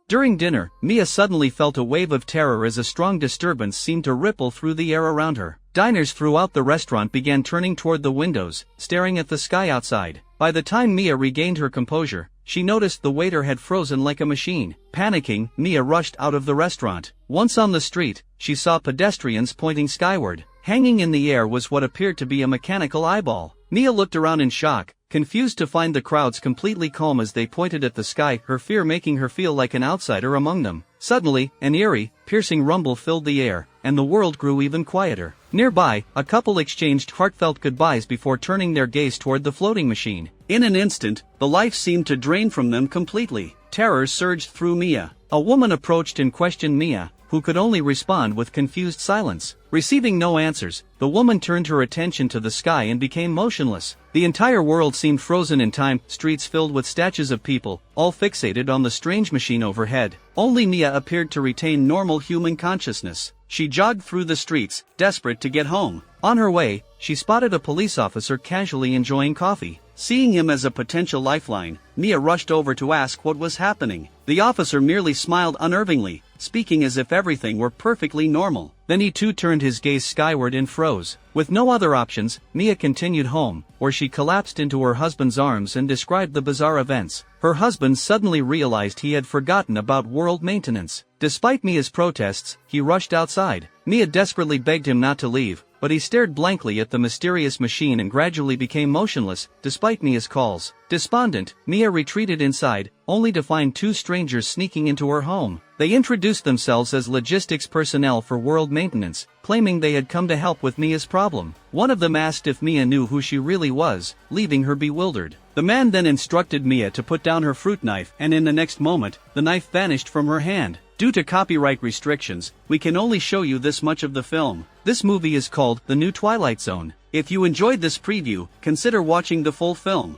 During dinner, Mia suddenly felt a wave of terror as a strong disturbance seemed to ripple through the air around her. Diners throughout the restaurant began turning toward the windows, staring at the sky outside. By the time Mia regained her composure, she noticed the waiter had frozen like a machine. Panicking, Mia rushed out of the restaurant. Once on the street, she saw pedestrians pointing skyward. Hanging in the air was what appeared to be a mechanical eyeball. Mia looked around in shock, confused to find the crowds completely calm as they pointed at the sky, her fear making her feel like an outsider among them. Suddenly, an eerie, piercing rumble filled the air, and the world grew even quieter. Nearby, a couple exchanged heartfelt goodbyes before turning their gaze toward the floating machine. In an instant, the life seemed to drain from them completely. Terror surged through Mia. A woman approached and questioned Mia, who could only respond with confused silence. Receiving no answers, the woman turned her attention to the sky and became motionless. The entire world seemed frozen in time, streets filled with statues of people, all fixated on the strange machine overhead. Only Mia appeared to retain normal human consciousness. She jogged through the streets, desperate to get home. On her way, she spotted a police officer casually enjoying coffee. Seeing him as a potential lifeline, Mia rushed over to ask what was happening. The officer merely smiled unnervingly, speaking as if everything were perfectly normal. Then he too turned his gaze skyward and froze. With no other options, Mia continued home, where she collapsed into her husband's arms and described the bizarre events. Her husband suddenly realized he had forgotten about world maintenance. Despite Mia's protests, he rushed outside. Mia desperately begged him not to leave, but he stared blankly at the mysterious machine and gradually became motionless, despite Mia's calls. Despondent, Mia retreated inside, only to find two strangers sneaking into her home. They introduced themselves as logistics personnel for world maintenance, claiming they had come to help with Mia's problem. One of them asked if Mia knew who she really was, leaving her bewildered. The man then instructed Mia to put down her fruit knife, and in the next moment, the knife vanished from her hand. Due to copyright restrictions, we can only show you this much of the film. This movie is called The New Twilight Zone. If you enjoyed this preview, consider watching the full film.